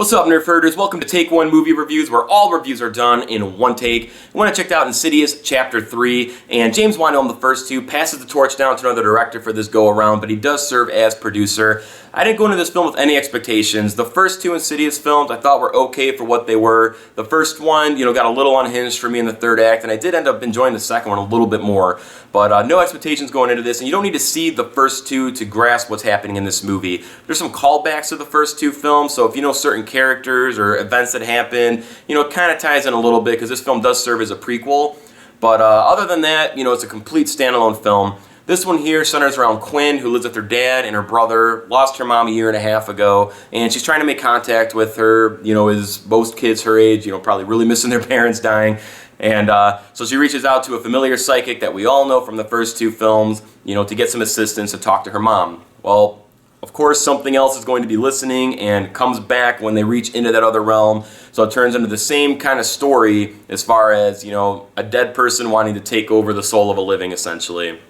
What's up, Nerf Herders? Welcome to Take One Movie Reviews, where all reviews are done in one take. When I checked out Insidious Chapter 3, and James Wan, the first two, passes the torch down to another director for this go-around, but he does serve as producer. I didn't go into this film with any expectations. The first two Insidious films I thought were okay for what they were. The first one, got a little unhinged for me in the third act, and I did end up enjoying the second one a little bit more. But no expectations going into this, and you don't need to see the first two to grasp what's happening in this movie. There's some callbacks to the first two films, so if you know certain characters or events that happen, it kind of ties in a little bit because this film does serve as a prequel. But other than that, it's a complete standalone film. This one here centers around Quinn, who lives with her dad and her brother, lost her mom a year and a half ago, and she's trying to make contact with her, as most kids her age, probably really missing their parents dying. And so she reaches out to a familiar psychic that we all know from the first two films, to get some assistance to talk to her mom. Well, of course, something else is going to be listening and comes back when they reach into that other realm. So it turns into the same kind of story as far as, a dead person wanting to take over the soul of a living, essentially.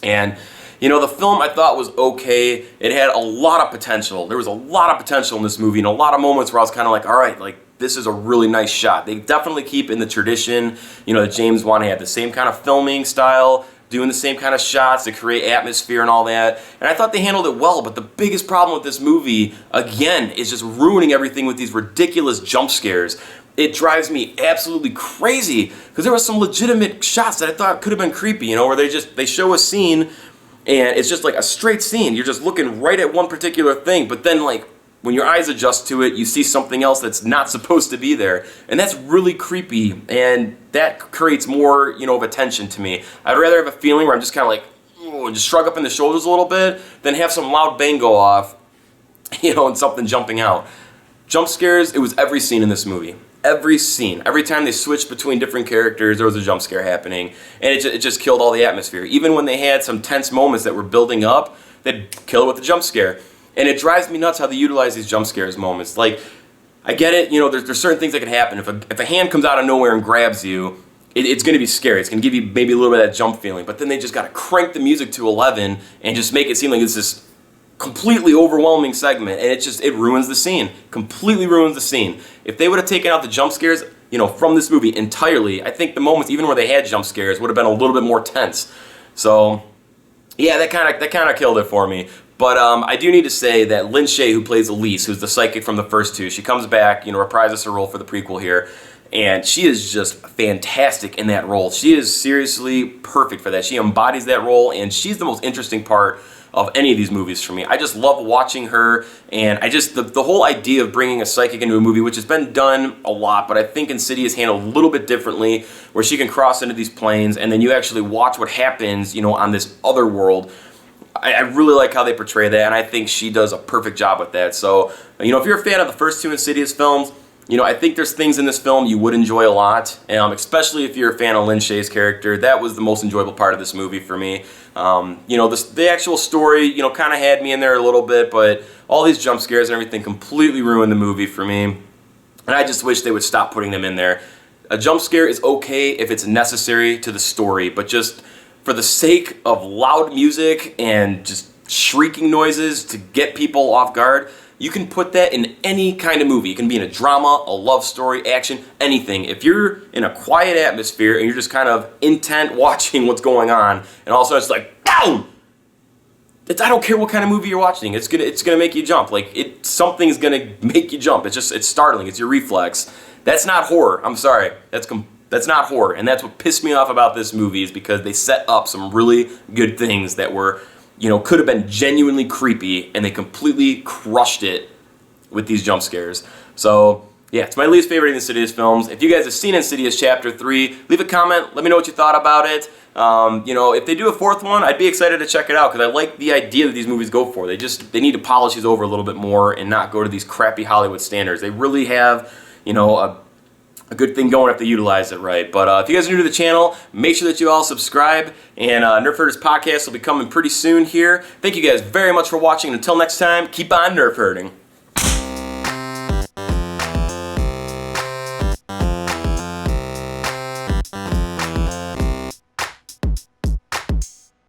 And, the film I thought was okay. It had a lot of potential. There was a lot of potential in this movie and a lot of moments where I was kind of like, all right, this is a really nice shot. They definitely keep in the tradition, that James Wan had, the same kind of filming style, doing the same kind of shots to create atmosphere and all that. And I thought they handled it well, but the biggest problem with this movie, again, is just ruining everything with these ridiculous jump scares. It drives me absolutely crazy because there were some legitimate shots that I thought could have been creepy, where they show a scene and it's just like a straight scene. You're just looking right at one particular thing, but then when your eyes adjust to it, you see something else that's not supposed to be there. And that's really creepy, and that creates more, of attention to me. I'd rather have a feeling where I'm just kind of and just shrug up in the shoulders a little bit than have some loud bang go off, and something jumping out. Jump scares, it was every scene in this movie. Every scene. Every time they switched between different characters, there was a jump scare happening. And it just killed all the atmosphere. Even when they had some tense moments that were building up, they'd kill it with a jump scare. And it drives me nuts how they utilize these jump scares moments. I get it, there's certain things that can happen. If a hand comes out of nowhere and grabs you, it's going to be scary. It's going to give you maybe a little bit of that jump feeling. But then they just got to crank the music to 11 and just make it seem like it's this completely overwhelming segment, and it ruins the scene. Completely ruins the scene. If they would have taken out the jump scares, from this movie entirely, I think the moments, even where they had jump scares, would have been a little bit more tense. So, yeah, that kind of killed it for me. But I do need to say that Lin Shaye, who plays Elise, who's the psychic from the first two, she comes back, reprises her role for the prequel here, and she is just fantastic in that role. She is seriously perfect for that. She embodies that role, and she's the most interesting part of any of these movies for me. I just love watching her, and the whole idea of bringing a psychic into a movie, which has been done a lot, but I think Insidious handled a little bit differently, where she can cross into these planes, and then you actually watch what happens, on this other world. I really like how they portray that, and I think she does a perfect job with that. So, if you're a fan of the first two Insidious films, I think there's things in this film you would enjoy a lot, especially if you're a fan of Lin Shaye's character. That was the most enjoyable part of this movie for me. The actual story, kind of had me in there a little bit, but all these jump scares and everything completely ruined the movie for me, and I just wish they would stop putting them in there. A jump scare is okay if it's necessary to the story, but just for the sake of loud music and just shrieking noises to get people off guard, you can put that in any kind of movie. It can be in a drama, a love story, action, anything. If you're in a quiet atmosphere and you're just kind of intent watching what's going on, and all of a sudden it's like, BOOM! I don't care what kind of movie you're watching. It's gonna make you jump. Something's gonna make you jump. It's startling. It's your reflex. That's not horror. I'm sorry. That's not horror. And that's what pissed me off about this movie, is because they set up some really good things that were, could have been genuinely creepy, and they completely crushed it with these jump scares. So, yeah, it's my least favorite of the Insidious films. If you guys have seen Insidious Chapter 3, leave a comment. Let me know what you thought about it. If they do a fourth one, I'd be excited to check it out, because I like the idea that these movies go for. They need to polish these over a little bit more and not go to these crappy Hollywood standards. They really have, a good thing going if they utilize it right. But if you guys are new to the channel, make sure that you all subscribe, and Nerf Herders podcast will be coming pretty soon here. Thank you guys very much for watching, and until next time, keep on Nerf herding.